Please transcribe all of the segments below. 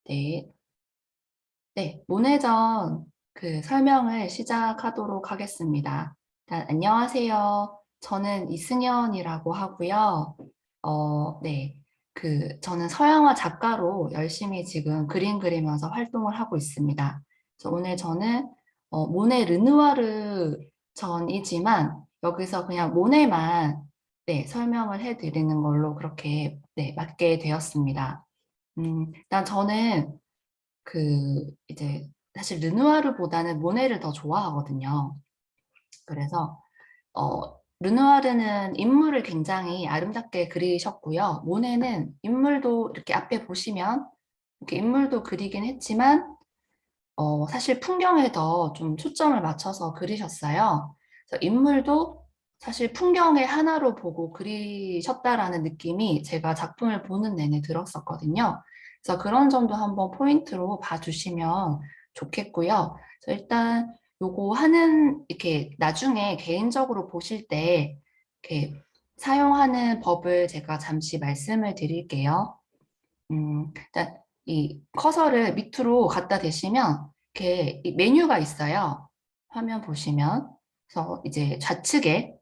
네, 네, 모내전 설명을 시작하도록 하겠습니다. 일단 안녕하세요. 저는 이승연이라고 하고요. 네, 저는 서양화 작가로 열심히 지금 그림 그리면서 활동을 하고 있습니다. 그래서 오늘 저는 모네 르누아르 전이지만 여기서 그냥 모네만 네, 설명을 해드리는 걸로 그렇게 네, 맡게 되었습니다. 일단 저는 이제 사실 르누아르보다는 모네를 더 좋아하거든요. 그래서 르누아르는 인물을 굉장히 아름답게 그리셨고요. 모네는 인물도 이렇게 앞에 보시면 이렇게 인물도 그리긴 했지만 사실 풍경에 더 좀 초점을 맞춰서 그리셨어요. 그래서 인물도 사실 풍경의 하나로 보고 그리셨다라는 느낌이 제가 작품을 보는 내내 들었었거든요. 그래서 그런 점도 한번 포인트로 봐주시면 좋겠고요. 그래서 일단 요거 하는 이렇게 나중에 개인적으로 보실 때 이렇게 사용하는 법을 제가 잠시 말씀을 드릴게요. 일단 이 커서를 밑으로 갖다 대시면 이렇게 이 메뉴가 있어요. 화면 보시면. 그래서 이제 좌측에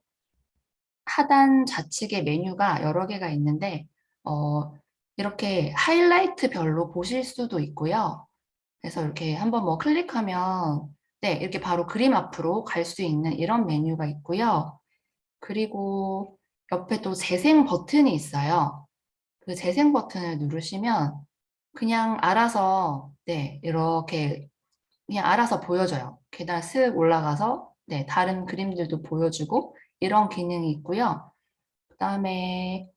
하단 좌측에 메뉴가 여러 개가 있는데 어, 이렇게 하이라이트별로 보실 수도 있고요. 그래서 이렇게 한번 뭐 클릭하면 네, 이렇게 바로 그림 앞으로 갈 수 있는 이런 메뉴가 있고요. 그리고 옆에 또 재생 버튼이 있어요. 그 재생 버튼을 누르시면 그냥 알아서 네 이렇게 그냥 알아서 보여줘요. 계단 쓱 올라가서 네 다른 그림들도 보여주고 이런 기능이 있고요. 그다음에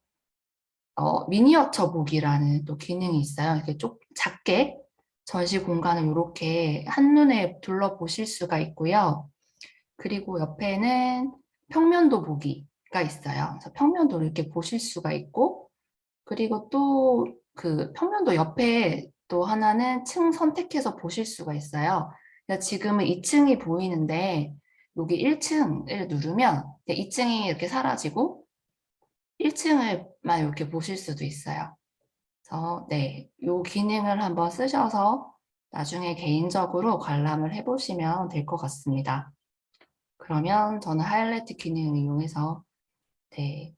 미니어처 보기라는 또 기능이 있어요. 이렇게 좀 작게 전시 공간을 이렇게 한눈에 둘러보실 수가 있고요. 그리고 옆에는 평면도 보기가 있어요. 그래서 평면도 이렇게 보실 수가 있고 그리고 또 평면도 옆에 또 하나는 층 선택해서 보실 수가 있어요. 그래서 지금은 2층이 보이는데 여기 1층을 누르면 2층이 이렇게 사라지고 1층을만 이렇게 보실 수도 있어요. 그래서 네, 이 기능을 한번 쓰셔서 나중에 개인적으로 관람을 해보시면 될 것 같습니다. 그러면 저는 하이라이트 기능을 이용해서 네,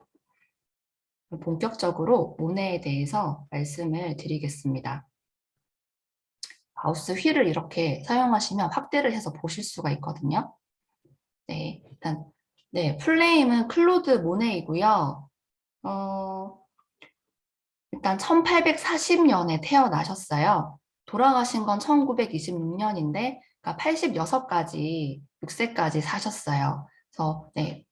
본격적으로 모네에 대해서 말씀을 드리겠습니다. 마우스 휠을 이렇게 사용하시면 확대를 해서 보실 수가 있거든요. 네, 일단 네, 플레임은 클로드 모네이고요. 어, 일단 1840년에 태어나셨어요. 돌아가신 건 1926년인데, 그러니까 86까지, 6세까지 사셨어요. 그래서 네,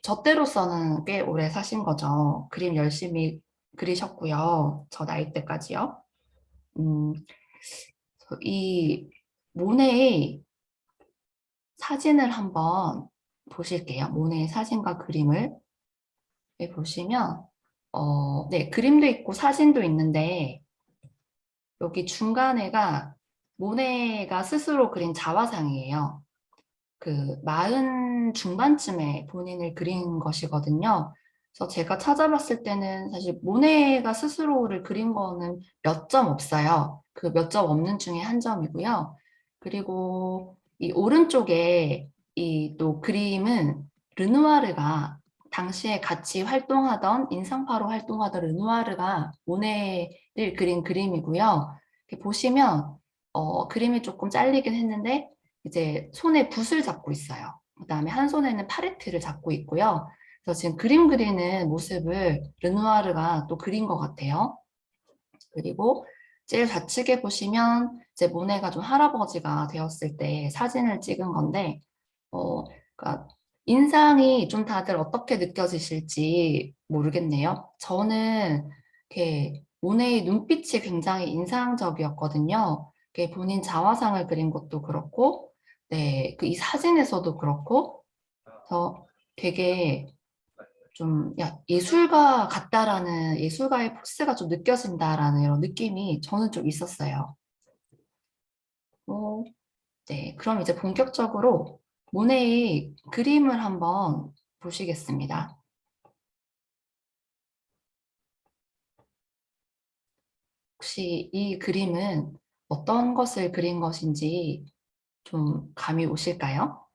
저 때로서는 꽤 오래 사신 거죠. 그림 열심히 그리셨고요. 저 나이 때까지요. 음, 이 모네의 사진을 한번 보실게요. 모네의 사진과 그림을 보시면 네, 그림도 있고 사진도 있는데 여기 중간에가 모네가 스스로 그린 자화상이에요. 마흔 중반쯤에 본인을 그린 것이거든요. 그래서 제가 찾아봤을 때는 사실 모네가 스스로를 그린 거는 몇 점 없어요. 그 몇 점 없는 중에 한 점이고요. 그리고 이 오른쪽에 이 또 그림은 르누아르가 당시에 같이 활동하던 인상파로 활동하던 르누아르가 모네를 그린 그림이고요. 이렇게 보시면 그림이 조금 잘리긴 했는데 이제 손에 붓을 잡고 있어요. 그다음에 한 손에는 팔레트를 잡고 있고요. 그래서 지금 그림 그리는 모습을 르누아르가 또 그린 것 같아요. 그리고 제일 좌측에 보시면 이제 모네가 좀 할아버지가 되었을 때 사진을 찍은 건데, 그러니까 인상이 좀 다들 어떻게 느껴지실지 모르겠네요. 저는 이렇게 모네의 눈빛이 굉장히 인상적이었거든요. 이렇게 본인 자화상을 그린 것도 그렇고, 네, 이 사진에서도 그렇고, 그래서 되게 좀, 야, 예술가 같다라는, 예술가의 포스가 좀 느껴진다라는 이런 느낌이 저는 좀 있었어요. 네, 그럼 이제 본격적으로 모네의 그림을 한번 보시겠습니다. 혹시 이 그림은 어떤 것을 그린 것인지 좀 감이 오실까요?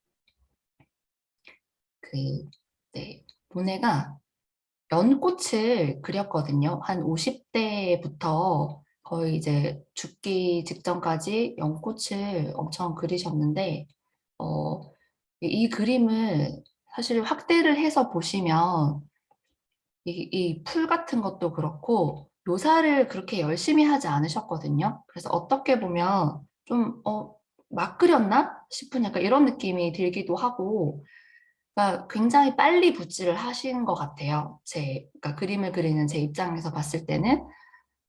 그, 네, 모네가 연꽃을 그렸거든요. 한 50대부터 거의 이제 죽기 직전까지 연꽃을 엄청 그리셨는데, 어, 이 그림을 사실 확대를 해서 보시면 이 풀 같은 것도 그렇고 묘사를 그렇게 열심히 하지 않으셨거든요. 그래서 어떻게 보면 좀, 막 그렸나 싶은 약간 이런 느낌이 들기도 하고, 그러니까 굉장히 빨리 붓질을 하신 것 같아요. 그러니까 그림을 그리는 제 입장에서 봤을 때는.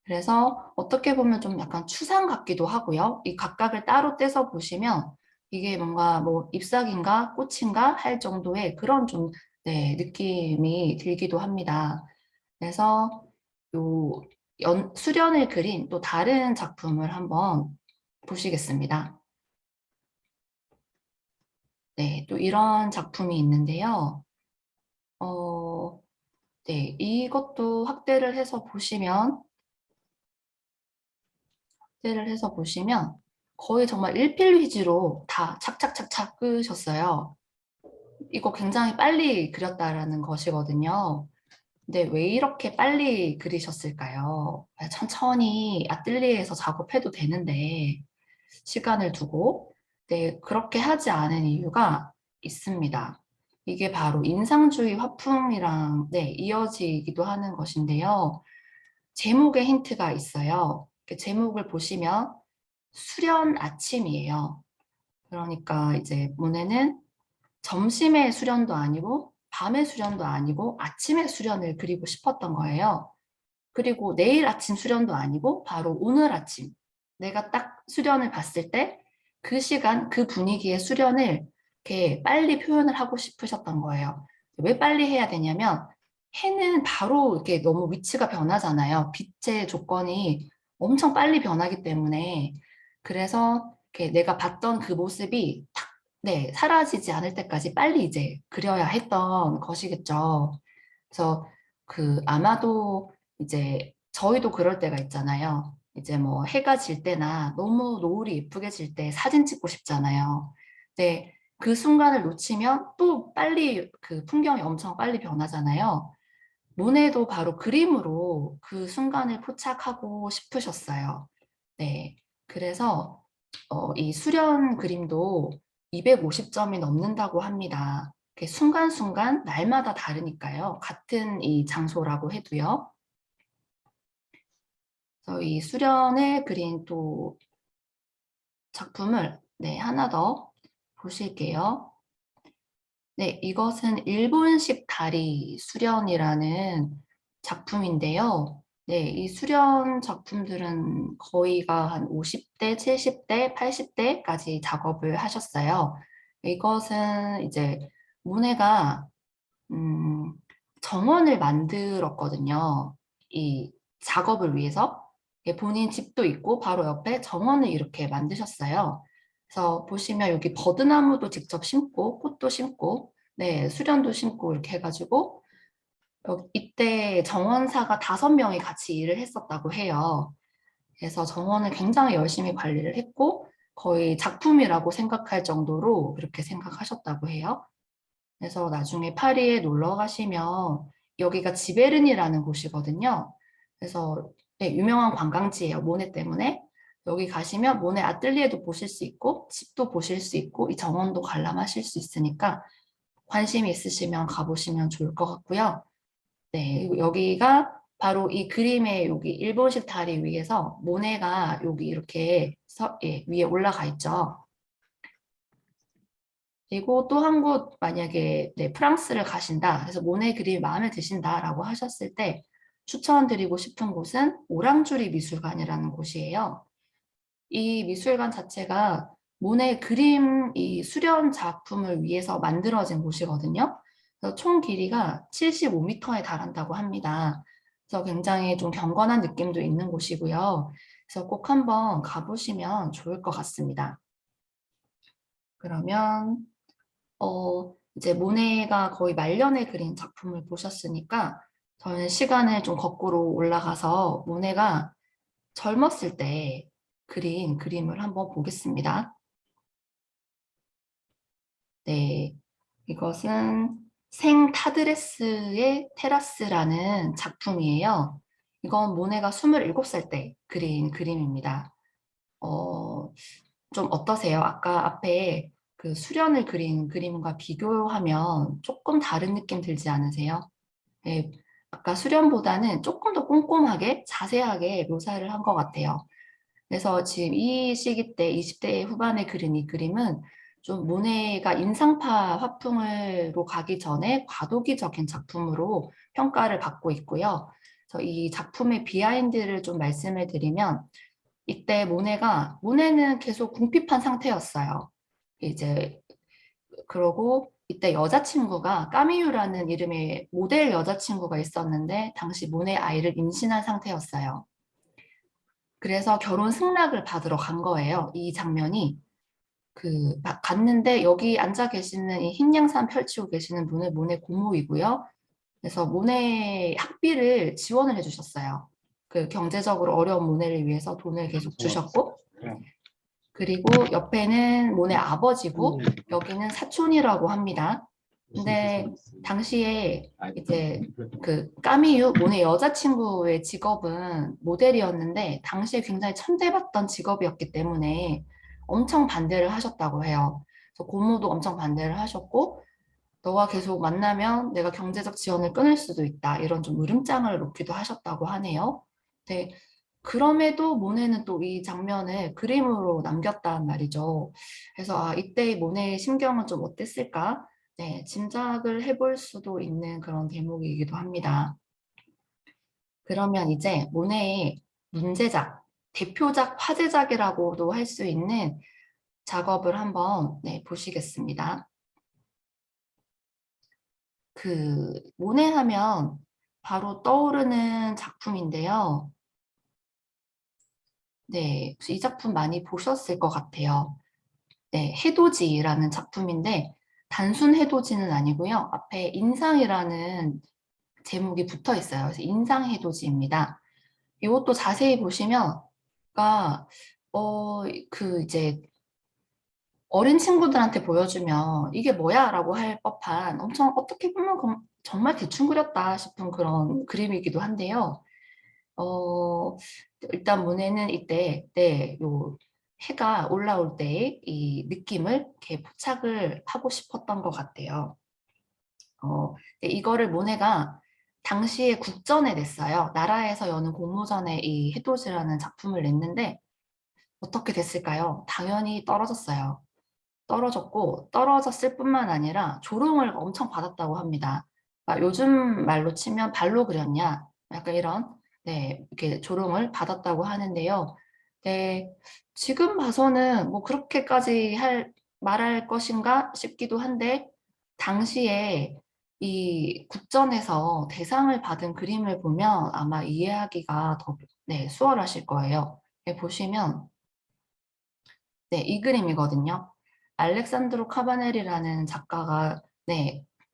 그래서 어떻게 보면 좀 약간 추상 같기도 하고요. 이 각각을 따로 떼서 보시면 이게 뭔가 뭐 잎사귀인가 꽃인가 할 정도의 그런 좀, 네, 느낌이 들기도 합니다. 그래서 요 수련을 그린 또 다른 작품을 한번 보시겠습니다. 네, 또 이런 작품이 있는데요. 어, 네, 이것도 확대를 해서 보시면 거의 정말 일필휘지로 다 착착착착 끄셨어요. 이거 굉장히 빨리 그렸다라는 것이거든요. 근데 왜 이렇게 빨리 그리셨을까요? 천천히 아뜰리에에서 작업해도 되는데 시간을 두고, 네, 그렇게 하지 않은 이유가 있습니다. 이게 바로 인상주의 화풍이랑, 네, 이어지기도 하는 것인데요. 제목에 힌트가 있어요. 이렇게 제목을 보시면 수련 아침이에요. 그러니까 이제 모네는 점심의 수련도 아니고 밤의 수련도 아니고 아침의 수련을 그리고 싶었던 거예요. 그리고 내일 아침 수련도 아니고 바로 오늘 아침 내가 딱 수련을 봤을 때 그 시간, 그 분위기의 수련을 이렇게 빨리 표현을 하고 싶으셨던 거예요. 왜 빨리 해야 되냐면 해는 바로 이렇게 너무 위치가 변하잖아요. 빛의 조건이 엄청 빨리 변하기 때문에 그래서 이렇게 내가 봤던 그 모습이 탁, 네, 사라지지 않을 때까지 빨리 이제 그려야 했던 것이겠죠. 그래서 아마도 이제 저희도 그럴 때가 있잖아요. 이제 뭐 해가 질 때나 너무 노을이 예쁘게 질 때 사진 찍고 싶잖아요. 근데 그 순간을 놓치면 또 빨리 그 풍경이 엄청 빨리 변하잖아요. 모네도 바로 그림으로 그 순간을 포착하고 싶으셨어요. 네. 그래서 이 수련 그림도 250점이 넘는다고 합니다. 순간순간 날마다 다르니까요. 같은 이 장소라고 해도요. 그래서 이 수련에 그린 또 작품을 네, 하나 더 보실게요. 네, 이것은 일본식 다리 수련이라는 작품인데요. 네, 이 수련 작품들은 거의가 한 50대, 70대, 80대까지 작업을 하셨어요. 이것은 이제 모네가 음, 정원을 만들었거든요. 이 작업을 위해서. 본인 집도 있고 바로 옆에 정원을 이렇게 만드셨어요. 그래서 보시면 여기 버드나무도 직접 심고 꽃도 심고 네, 수련도 심고 이렇게 해가지고 이때 정원사가 5명이 같이 일을 했었다고 해요. 그래서 정원을 굉장히 열심히 관리를 했고 거의 작품이라고 생각할 정도로 그렇게 생각하셨다고 해요. 그래서 나중에 파리에 놀러 가시면 여기가 지베른이라는 곳이거든요. 그래서 네, 유명한 관광지예요. 모네 때문에. 여기 가시면 모네 아뜰리에도 보실 수 있고 집도 보실 수 있고 이 정원도 관람하실 수 있으니까 관심이 있으시면 가보시면 좋을 것 같고요. 네, 그리고 여기가 바로 이 그림의 여기 일본식 다리 위에서 모네가 여기 이렇게 예, 위에 올라가 있죠. 그리고 또 한 곳 만약에 네, 프랑스를 가신다. 그래서 모네 그림이 마음에 드신다라고 하셨을 때 추천드리고 싶은 곳은 오랑주리 미술관이라는 곳이에요. 이 미술관 자체가 모네 그림 이 수련 작품을 위해서 만들어진 곳이거든요. 그래서 총 길이가 75m에 달한다고 합니다. 그래서 굉장히 좀 경건한 느낌도 있는 곳이고요. 그래서 꼭 한번 가보시면 좋을 것 같습니다. 그러면 이제 모네가 거의 말년에 그린 작품을 보셨으니까 저는 시간을 좀 거꾸로 올라가서 모네가 젊었을 때 그린 그림을 한번 보겠습니다. 네, 이것은 생 타드레스의 테라스라는 작품이에요. 이건 모네가 27살 때 그린 그림입니다. 어, 좀 어떠세요? 아까 앞에 그 수련을 그린 그림과 비교하면 조금 다른 느낌 들지 않으세요? 네, 아까 수련보다는 조금 더 꼼꼼하게 자세하게 묘사를 한 것 같아요. 그래서 지금 이 시기 때 20대 후반에 그린 이 그림은 좀 모네가 인상파 화풍으로 가기 전에 과도기적인 작품으로 평가를 받고 있고요. 그래서 이 작품의 비하인드를 좀 말씀을 드리면 이때 모네는 계속 궁핍한 상태였어요. 이제 그러고 이때 여자친구가 까미유라는 이름의 모델 여자친구가 있었는데 당시 모네 아이를 임신한 상태였어요. 그래서 결혼 승낙을 받으러 간 거예요. 이 장면이 막 갔는데 여기 앉아 계시는 이 흰 양산 펼치고 계시는 분은 모네 고모이고요. 그래서 모네 학비를 지원을 해주셨어요. 그 경제적으로 어려운 모네를 위해서 돈을 계속 주셨고, 그리고 옆에는 모네 아버지고 여기는 사촌이라고 합니다. 근데 당시에 이제 그 까미유 모네 여자친구의 직업은 모델이었는데 당시에 굉장히 천대받던 직업이었기 때문에 엄청 반대를 하셨다고 해요. 그래서 고모도 엄청 반대를 하셨고 너가 계속 만나면 내가 경제적 지원을 끊을 수도 있다. 이런 좀 으름장을 놓기도 하셨다고 하네요. 네, 그럼에도 모네는 또 이 장면을 그림으로 남겼단 말이죠. 그래서 이때 모네의 심경은 좀 어땠을까? 네, 짐작을 해볼 수도 있는 그런 대목이기도 합니다. 그러면 이제 모네의 문제작, 대표작, 화제작이라고도 할 수 있는 작업을 한번 보시겠습니다. 모네 하면 바로 떠오르는 작품인데요. 네, 이 작품 많이 보셨을 것 같아요. 네, 해돋이라는 작품인데 단순 해돋이는 아니고요. 앞에 인상이라는 제목이 붙어 있어요. 그래서 인상 해돋이입니다. 이것도 자세히 보시면, 그러니까 이제 어린 친구들한테 보여주면 이게 뭐야? 라고 할 법한 엄청 어떻게 보면 정말 대충 그렸다 싶은 그런 그림이기도 한데요. 어, 일단 모네는 이때, 해가 올라올 때의 이 느낌을 이렇게 포착을 하고 싶었던 것 같아요. 이거를 모네가 당시에 국전에 냈어요. 나라에서 여는 공모전에 이 해돋이라는 작품을 냈는데 어떻게 됐을까요? 당연히 떨어졌어요. 떨어졌고 떨어졌을 뿐만 아니라 조롱을 엄청 받았다고 합니다. 그러니까 요즘 말로 치면 발로 그렸냐? 약간 이런 이렇게 조롱을 받았다고 하는데요. 네, 지금 봐서는 뭐 그렇게까지 말할 것인가 싶기도 한데 당시에 이 국전에서 대상을 받은 그림을 보면 아마 이해하기가 더 수월하실 거예요. 보시면 이 그림이거든요. 알렉산드로 카바넬이라는 작가가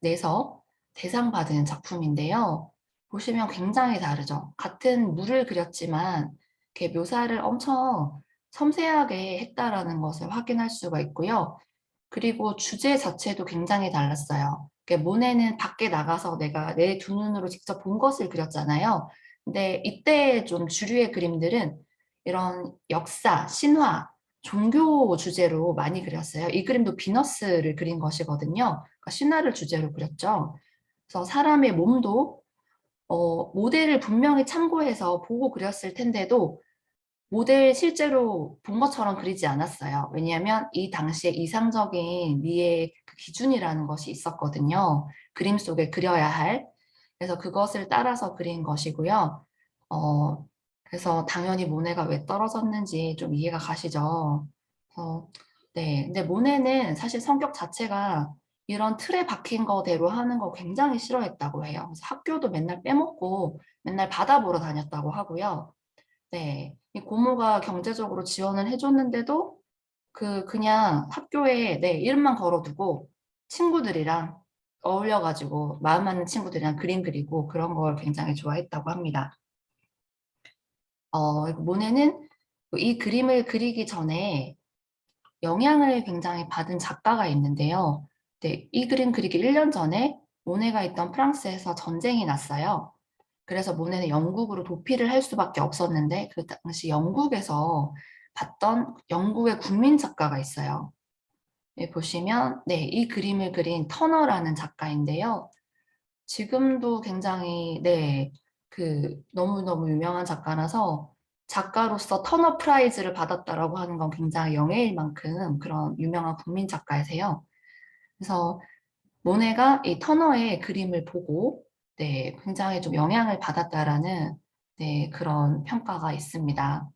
내서 대상 받은 작품인데요. 보시면 굉장히 다르죠. 같은 물을 그렸지만 이렇게 묘사를 엄청 섬세하게 했다라는 것을 확인할 수가 있고요. 그리고 주제 자체도 굉장히 달랐어요. 모네는 밖에 나가서 내가 내 두 눈으로 직접 본 것을 그렸잖아요. 근데 이때 좀 주류의 그림들은 이런 역사, 신화, 종교 주제로 많이 그렸어요. 이 그림도 비너스를 그린 것이거든요. 그러니까 신화를 주제로 그렸죠. 그래서 사람의 몸도 모델을 분명히 참고해서 보고 그렸을 텐데도 모델 실제로 본 것처럼 그리지 않았어요. 왜냐하면 이 당시에 이상적인 미의 그 기준이라는 것이 있었거든요. 그림 속에 그려야 할. 그래서 그것을 따라서 그린 것이고요. 어, 그래서 당연히 모네가 왜 떨어졌는지 좀 이해가 가시죠. 어, 네. 근데 모네는 사실 성격 자체가 이런 틀에 박힌 거대로 하는 거 굉장히 싫어했다고 해요. 그래서 학교도 맨날 빼먹고 맨날 바다 보러 다녔다고 하고요. 네. 이 고모가 경제적으로 지원을 해줬는데도 그냥 학교에 이름만 걸어두고 친구들이랑 어울려가지고 마음 맞는 친구들이랑 그림 그리고 그런 걸 굉장히 좋아했다고 합니다. 모네는 이 그림을 그리기 전에 영향을 굉장히 받은 작가가 있는데요. 네, 이 그림 그리기 1년 전에 모네가 있던 프랑스에서 전쟁이 났어요. 그래서 모네는 영국으로 도피를 할 수밖에 없었는데 그 당시 영국에서 봤던 영국의 국민 작가가 있어요. 네, 보시면 네, 이 그림을 그린 터너라는 작가인데요. 지금도 굉장히 네, 너무너무 유명한 작가라서 작가로서 터너 프라이즈를 받았다라고 하는 건 굉장히 영예일 만큼 그런 유명한 국민 작가이세요. 그래서 모네가 이 터너의 그림을 보고 네, 굉장히 좀 영향을 받았다라는 네, 그런 평가가 있습니다.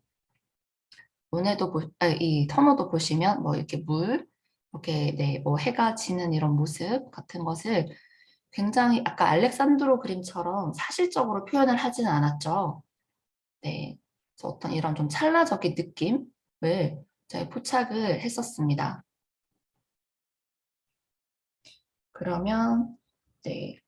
이 터너도 보시면 뭐 이렇게 이렇게 네, 뭐 해가 지는 이런 모습 같은 것을 굉장히 아까 알렉산드로 그림처럼 사실적으로 표현을 하지는 않았죠. 네, 그래서 어떤 이런 좀 찰나적인 느낌을 저희 포착을 했었습니다. 그러면 네,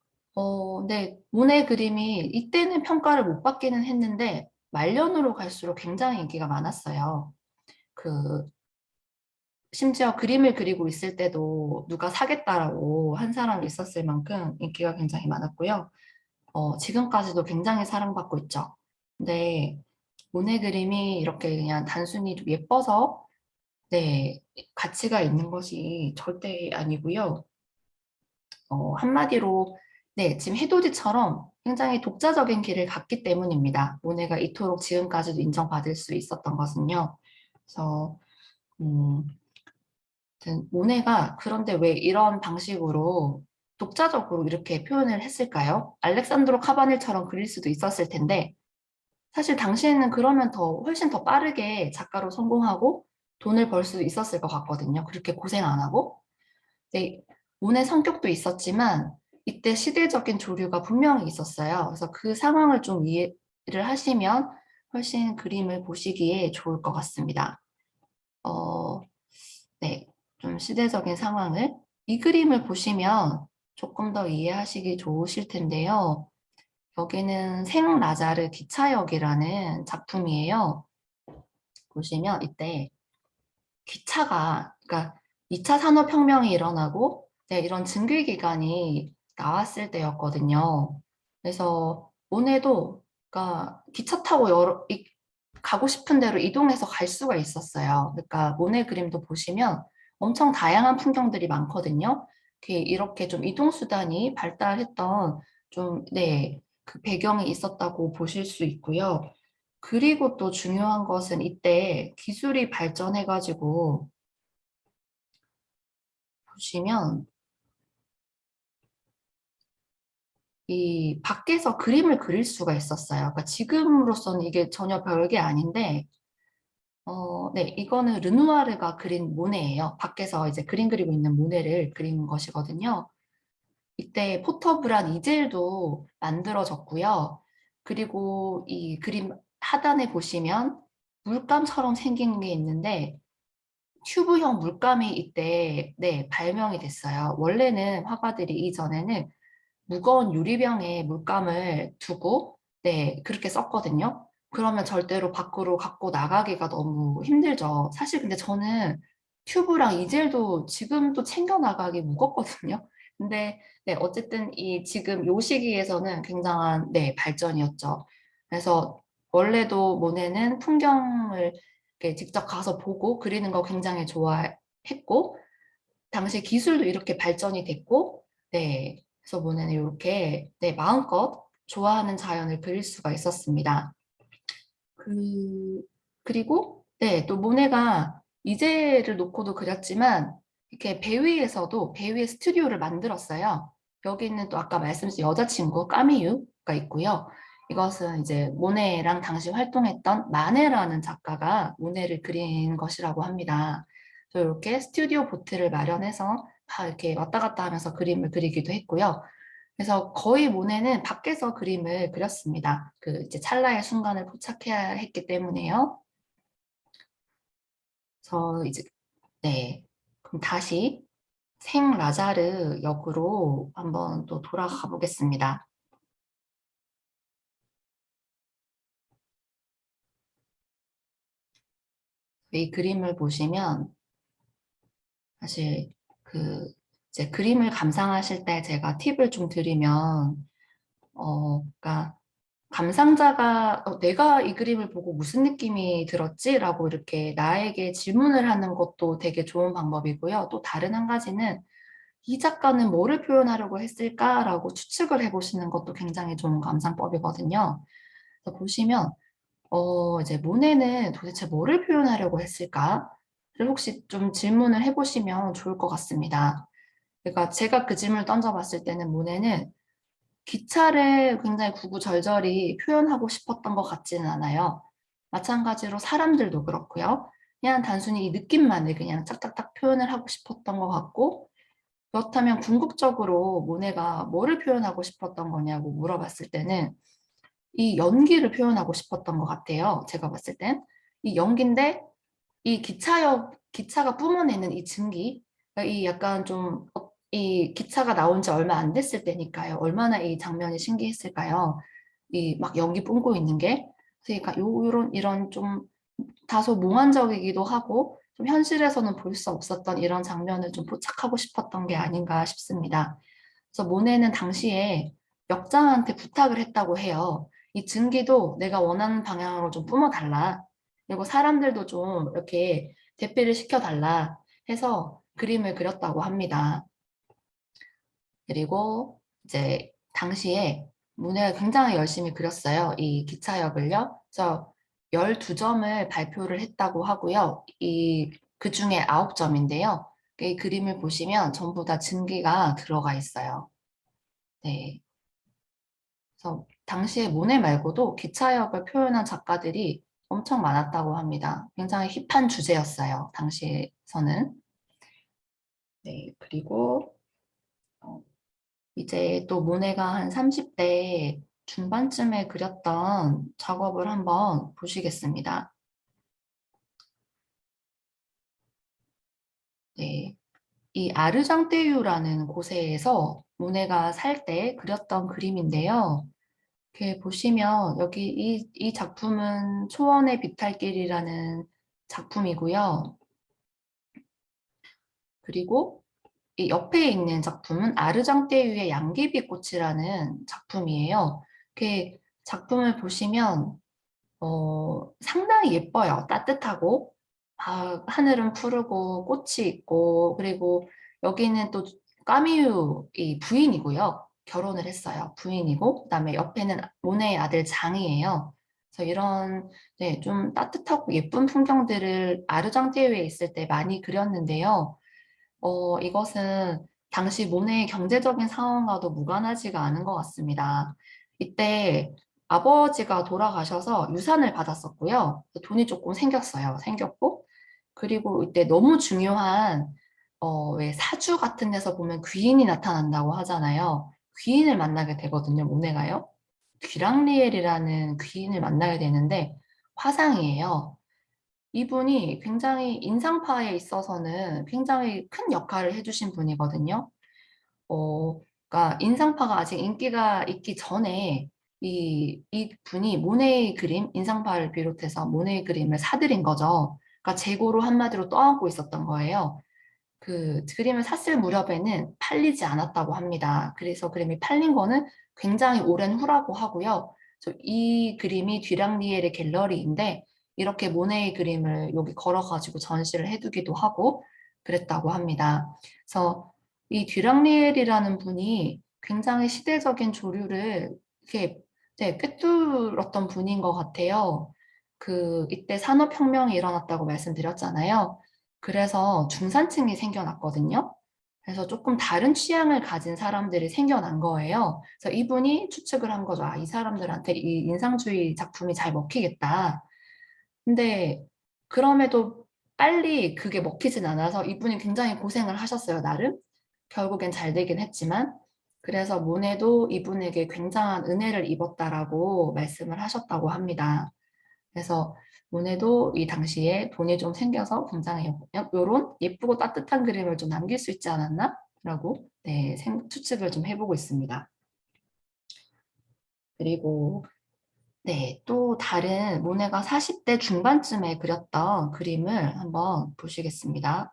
네, 모네 그림이 이때는 평가를 못 받기는 했는데 말년으로 갈수록 굉장히 인기가 많았어요. 그 심지어 그림을 그리고 있을 때도 누가 사겠다라고 한 사람이 있었을 만큼 인기가 굉장히 많았고요. 지금까지도 굉장히 사랑받고 있죠. 근데 모네 그림이 이렇게 그냥 단순히 좀 예뻐서 네, 가치가 있는 것이 절대 아니고요. 한마디로 네, 지금 해돋이처럼 굉장히 독자적인 길을 갔기 때문입니다. 모네가 이토록 지금까지도 인정받을 수 있었던 것은요. 그래서 음, 아무튼 모네가 그런데 왜 이런 방식으로 독자적으로 이렇게 표현을 했을까요? 알렉산드로 카바닐처럼 그릴 수도 있었을 텐데 사실 당시에는 그러면 훨씬 더 빠르게 작가로 성공하고 돈을 벌 수 있었을 것 같거든요. 그렇게 고생 안 하고. 네, 모네 성격도 있었지만 이때 시대적인 조류가 분명히 있었어요. 그래서 그 상황을 좀 이해를 하시면 훨씬 그림을 보시기에 좋을 것 같습니다. 어, 네, 좀 시대적인 상황을 이 그림을 보시면 조금 더 이해하시기 좋으실 텐데요. 여기는 생라자르 기차역이라는 작품이에요. 보시면 이때 그러니까 2차 산업혁명이 일어나고 네, 이런 증기기관이 나왔을 때였거든요. 그래서 모네도 그러니까 기차 타고 가고 싶은 대로 이동해서 갈 수가 있었어요. 그러니까 모네 그림도 보시면 엄청 다양한 풍경들이 많거든요. 이렇게 좀 이동수단이 발달했던 좀, 네, 그 배경이 있었다고 보실 수 있고요. 그리고 또 중요한 것은 이때 기술이 발전해가지고 보시면 이 밖에서 그림을 그릴 수가 있었어요. 그러니까 지금으로서는 이게 전혀 별게 아닌데, 네, 이거는 르누아르가 그린 모네예요. 밖에서 이제 그림 그리고 있는 모네를 그린 것이거든요. 이때 포터브란 이젤도 만들어졌고요. 그리고 이 그림 하단에 보시면 물감처럼 생긴 게 있는데 튜브형 물감이 이때 네, 발명이 됐어요. 원래는 화가들이 이전에는 무거운 유리병에 물감을 두고 네, 그렇게 썼거든요. 그러면 절대로 밖으로 갖고 나가기가 너무 힘들죠. 사실 근데 저는 튜브랑 이젤도 지금도 챙겨 나가기 무겁거든요. 근데 네, 어쨌든 이 지금 요 시기에서는 굉장한 네, 발전이었죠. 그래서 원래도 모네는 풍경을 이렇게 직접 가서 보고 그리는 거 굉장히 좋아했고 당시 기술도 이렇게 발전이 됐고 네, 그래서 모네는 이렇게 네, 마음껏 좋아하는 자연을 그릴 수가 있었습니다. 그리고 네, 또 모네가 이제를 놓고도 그렸지만 이렇게 배 위에 스튜디오를 만들었어요. 여기는 또 아까 말씀드린 여자친구 까미유가 있고요. 이것은 이제 모네랑 당시 활동했던 마네라는 작가가 모네를 그린 것이라고 합니다. 그래서 이렇게 스튜디오 보트를 마련해서 다 이렇게 왔다 갔다 하면서 그림을 그리기도 했고요. 그래서 거의 모네는 밖에서 그림을 그렸습니다. 그 이제 찰나의 순간을 포착해야 했기 때문에요. 그래서 이제 네, 그럼 다시 생 라자르 역으로 한번 또 돌아가 보겠습니다. 이 그림을 보시면 사실 이제 그림을 감상하실 때 제가 팁을 좀 드리면 그러니까 감상자가 내가 이 그림을 보고 무슨 느낌이 들었지? 라고 이렇게 나에게 질문을 하는 것도 되게 좋은 방법이고요. 또 다른 한 가지는 이 작가는 뭐를 표현하려고 했을까라고 추측을 해보시는 것도 굉장히 좋은 감상법이거든요. 그래서 보시면 이제 모네는 도대체 뭐를 표현하려고 했을까를 혹시 좀 질문을 해보시면 좋을 것 같습니다. 그러니까 제가 그 질문을 던져봤을 때는 모네는 기차를 굉장히 구구절절히 표현하고 싶었던 것 같지는 않아요. 마찬가지로 사람들도 그렇고요. 그냥 단순히 이 느낌만을 그냥 짝짝짝 표현을 하고 싶었던 것 같고, 그렇다면 궁극적으로 모네가 뭐를 표현하고 싶었던 거냐고 물어봤을 때는 이 연기를 표현하고 싶었던 것 같아요. 제가 봤을 땐. 이 연기인데 이 기차가 뿜어내는 이 증기, 그러니까 이 약간 좀, 이 기차가 나온 지 얼마 안 됐을 때니까요. 얼마나 이 장면이 신기했을까요? 이 막 연기 뿜고 있는 게. 그러니까 이런 좀 다소 몽환적이기도 하고, 좀 현실에서는 볼 수 없었던 이런 장면을 좀 포착하고 싶었던 게 아닌가 싶습니다. 그래서 모네는 당시에 역장한테 부탁을 했다고 해요. 이 증기도 내가 원하는 방향으로 좀 뿜어달라. 그리고 사람들도 좀 이렇게 대피를 시켜달라 해서 그림을 그렸다고 합니다. 그리고 이제 당시에 모네가 굉장히 열심히 그렸어요. 이 기차역을요. 그래서 12점을 발표를 했다고 하고요. 그 중에 9점인데요. 이 그림을 보시면 전부 다 증기가 들어가 있어요. 네. 그래서 당시에 모네 말고도 기차역을 표현한 작가들이 엄청 많았다고 합니다. 굉장히 힙한 주제였어요. 당시에서는. 네, 그리고 어, 이제 또 모네가 한 30대 중반쯤에 그렸던 작업을 한번 보시겠습니다. 네, 이 아르장떼유라는 곳에서 모네가 살 때 그렸던 그림인데요. 이렇게 보시면 여기 이 작품은 초원의 비탈길이라는 작품이고요. 그리고 이 옆에 있는 작품은 아르장떼유의 양귀비꽃이라는 작품이에요. 이렇게 작품을 보시면 상당히 예뻐요. 따뜻하고 하늘은 푸르고 꽃이 있고 그리고 여기는 또 까미유 이 부인이고요. 결혼을 했어요. 부인이고 그다음에 옆에는 모네의 아들 장이에요. 그래서 이런 네, 좀 따뜻하고 예쁜 풍경들을 아르장테유에 있을 때 많이 그렸는데요. 이것은 당시 모네의 경제적인 상황과도 무관하지가 않은 것 같습니다. 이때 아버지가 돌아가셔서 유산을 받았었고요. 돈이 조금 생겼고, 그리고 이때 너무 중요한, 왜 사주 같은 데서 보면 귀인이 나타난다고 하잖아요. 귀인을 만나게 되거든요, 모네가요. 귀랑리엘이라는 귀인을 만나게 되는데, 화상이에요. 이분이 굉장히 인상파에 있어서는 굉장히 큰 역할을 해주신 분이거든요. 그러니까 인상파가 아직 인기가 있기 전에 이 분이 모네의 그림, 인상파를 비롯해서 모네의 그림을 사들인 거죠. 그러니까 재고로 한마디로 떠안고 있었던 거예요. 그 그림을 샀을 무렵에는 팔리지 않았다고 합니다. 그래서 그림이 팔린 거는 굉장히 오랜 후라고 하고요. 이 그림이 뒤랑리엘의 갤러리인데 이렇게 모네의 그림을 여기 걸어가지고 전시를 해두기도 하고 그랬다고 합니다. 그래서 이 뒤랑리엘이라는 분이 굉장히 시대적인 조류를 이렇게 네, 꿰뚫었던 분인 것 같아요. 이때 산업혁명이 일어났다고 말씀드렸잖아요. 그래서 중산층이 생겨났거든요. 그래서 조금 다른 취향을 가진 사람들이 생겨난 거예요. 그래서 이분이 추측을 한 거죠. 이 사람들한테 이 인상주의 작품이 잘 먹히겠다. 근데 그럼에도 빨리 그게 먹히진 않아서 이분이 굉장히 고생을 하셨어요, 나름. 결국엔 잘 되긴 했지만. 그래서 모네도 이분에게 굉장한 은혜를 입었다라고 말씀을 하셨다고 합니다. 그래서 모네도 이 당시에 돈이 좀 생겨서 굉장히 요런 예쁘고 따뜻한 그림을 좀 남길 수 있지 않았나? 라고 네, 추측을 좀 해보고 있습니다. 그리고 네, 또 다른 모네가 40대 중반쯤에 그렸던 그림을 한번 보시겠습니다.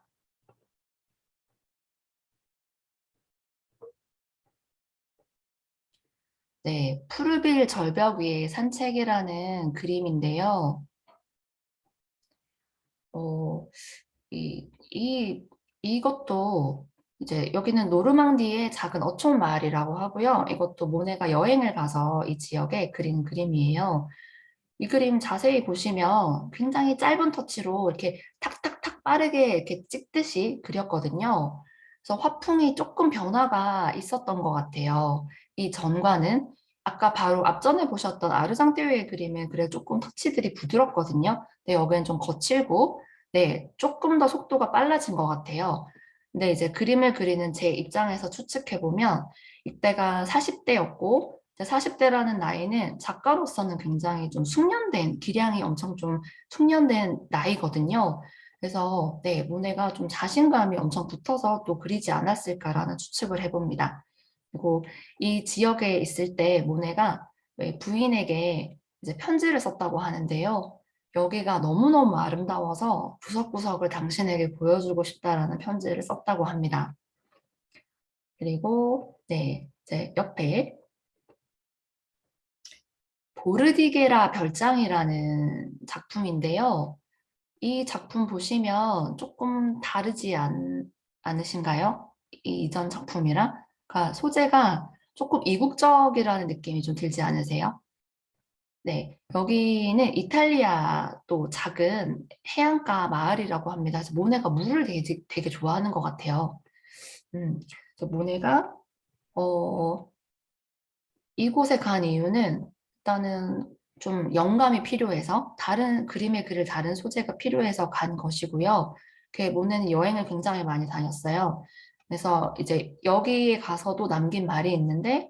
네, 푸르빌 절벽 위의 산책이라는 그림인데요. 어, 이것도 이제 여기는 노르망디의 작은 어촌 마을이라고 하고요. 이것도 모네가 여행을 가서 이 지역에 그린 그림이에요. 이 그림 자세히 보시면 굉장히 짧은 터치로 이렇게 탁탁탁 빠르게 이렇게 찍듯이 그렸거든요. 그래서 화풍이 조금 변화가 있었던 것 같아요. 이 전과는 아까 바로 앞전에 보셨던 아르상띠오의 그림은 그래 조금 터치들이 부드럽거든요. 근데 여기는 좀 거칠고 네, 조금 더 속도가 빨라진 것 같아요. 근데 이제 그림을 그리는 제 입장에서 추측해 보면 이때가 40대였고 40대라는 나이는 작가로서는 굉장히 좀 숙련된, 기량이 엄청 좀 숙련된 나이거든요. 그래서 네, 모네가 좀 자신감이 엄청 붙어서 또 그리지 않았을까라는 추측을 해봅니다. 그리고 이 지역에 있을 때 모네가 부인에게 이제 편지를 썼다고 하는데요. 여기가 너무너무 아름다워서 구석구석을 당신에게 보여주고 싶다라는 편지를 썼다고 합니다. 그리고 네, 이제 옆에 보르디게라 별장이라는 작품인데요. 이 작품 보시면 조금 다르지 않으신가요? 이 이전 작품이랑? 그러니까 소재가 조금 이국적이라는 느낌이 좀 들지 않으세요? 네, 여기는 이탈리아 또 작은 해안가 마을이라고 합니다. 그래서 모네가 물을 되게 좋아하는 것 같아요. 그래서 모네가 어, 이곳에 간 이유는 일단은 좀 영감이 필요해서 다른 그림의 글을 다른 소재가 필요해서 간 것이고요. 그 모네는 여행을 굉장히 많이 다녔어요. 그래서 이제 여기에 가서도 남긴 말이 있는데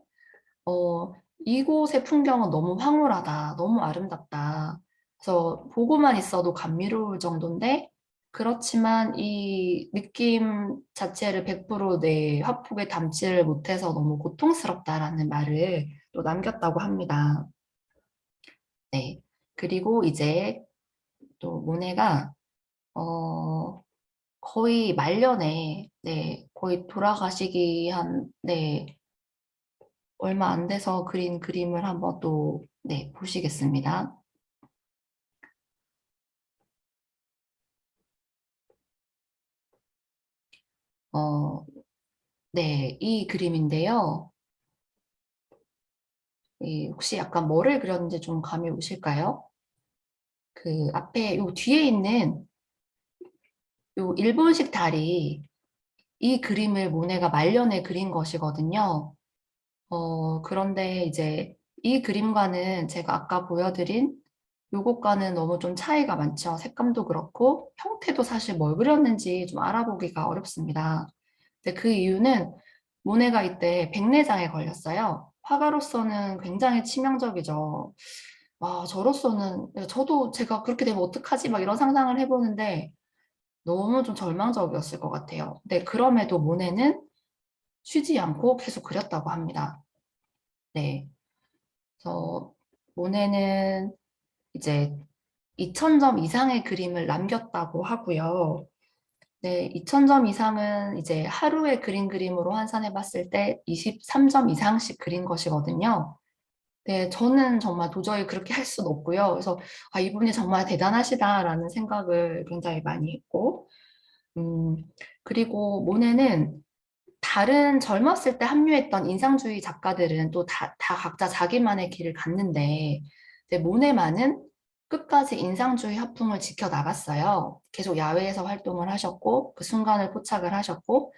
이곳의 풍경은 너무 황홀하다, 너무 아름답다. 그래서 보고만 있어도 감미로울 정도인데 그렇지만 이 느낌 자체를 100%내 화폭에 담지를 못해서 너무 고통스럽다라는 말을 또 남겼다고 합니다. 네. 그리고 이제 또 모네가 어, 거의 말년에 네, 거의 돌아가시기 한 네, 얼마 안 돼서 그린 그림을 한번 또 네, 보시겠습니다. 어, 네, 이 그림인데요. 혹시 약간 뭐를 그렸는지 좀 감이 오실까요? 그 앞에 요 뒤에 있는 요 일본식 다리 이 그림을 모네가 말년에 그린 것이거든요. 그런데 이제 이 그림과는 제가 아까 보여드린 요것과는 너무 좀 차이가 많죠. 색감도 그렇고 형태도 사실 뭘 그렸는지 좀 알아보기가 어렵습니다. 근데 그 이유는 모네가 이때 백내장에 걸렸어요. 화가로서는 굉장히 치명적이죠. 와, 저로서는 저도 제가 그렇게 되면 어떡하지? 막 이런 상상을 해보는데 너무 좀 절망적이었을 것 같아요. 근데 그럼에도 모네는 쉬지 않고 계속 그렸다고 합니다. 네. 그래서 모네는 이제 2000점 이상의 그림을 남겼다고 하고요. 네, 2000점 이상은 이제 하루에 그린 그림으로 환산해 봤을 때 23점 이상씩 그린 것이거든요. 네, 저는 정말 도저히 그렇게 할 수는 없고요. 그래서 아, 이분이 정말 대단하시다라는 생각을 굉장히 많이 했고, 음, 그리고 모네는 다른 젊었을 때 합류했던 인상주의 작가들은 또 다 각자 자기만의 길을 갔는데, 이제 모네만은 끝까지 인상주의 화풍을 지켜나갔어요. 계속 야외에서 활동을 하셨고, 그 순간을 포착을 하셨고,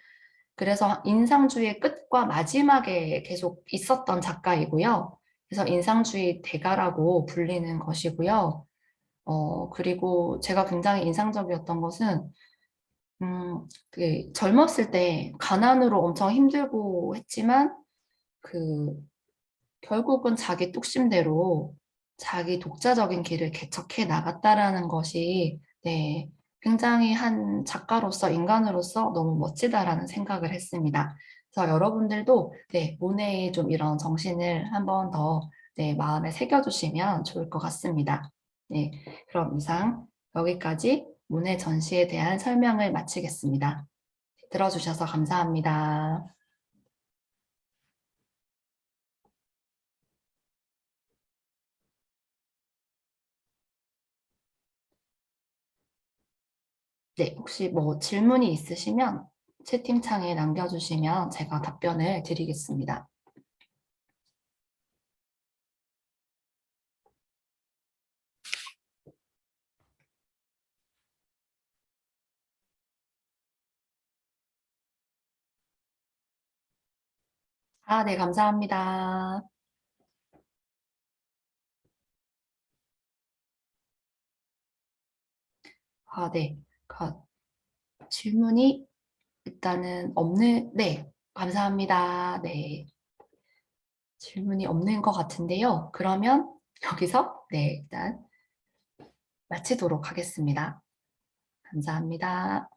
그래서 인상주의의 끝과 마지막에 계속 있었던 작가이고요. 그래서 인상주의 대가라고 불리는 것이고요. 그리고 제가 굉장히 인상적이었던 것은 그 젊었을 때 가난으로 엄청 힘들고 했지만 그 결국은 자기 뚝심대로 자기 독자적인 길을 개척해 나갔다라는 것이 네, 굉장히 한 작가로서 인간으로서 너무 멋지다라는 생각을 했습니다. 그래서 여러분들도 네, 모네의 좀 이런 정신을 한번 더 네, 마음에 새겨두시면 좋을 것 같습니다. 네, 그럼 이상 여기까지 모네 전시에 대한 설명을 마치겠습니다. 들어주셔서 감사합니다. 네, 혹시 뭐 질문이 있으시면 채팅창에 남겨주시면 제가 답변을 드리겠습니다. 아, 네, 감사합니다. 아, 네. 질문이 일단은 없는, 네, 감사합니다. 네, 질문이 없는 것 같은데요. 그러면 여기서, 네, 일단 마치도록 하겠습니다. 감사합니다.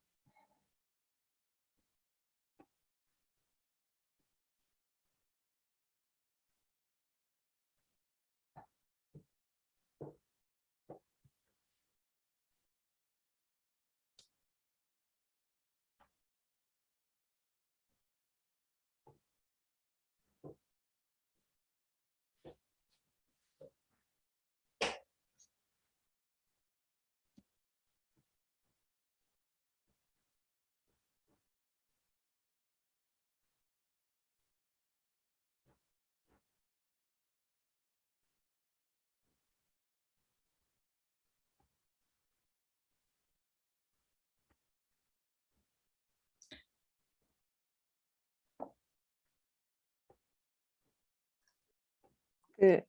그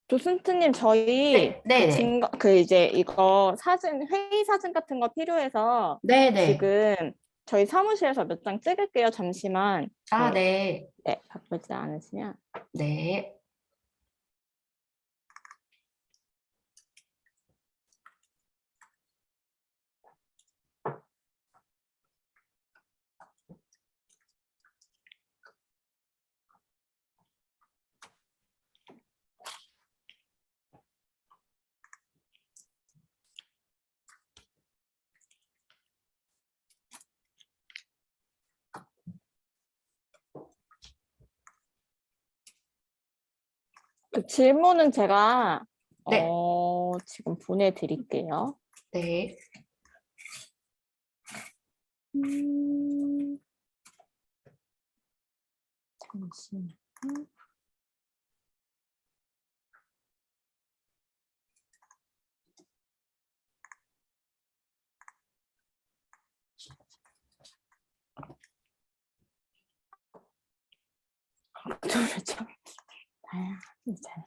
조순트님 저희 네, 네네. 이제 이거 사진 회의 사진 같은 거 필요해서 네네. 지금 저희 사무실에서 몇 장 찍을게요. 잠시만. 아, 네, 네. 네, 바쁘지 않으시면. 네. 그 질문은 제가 네. 지금 보내드릴게요. 네. 음, 잠시만. 저를 참 다양한 잘.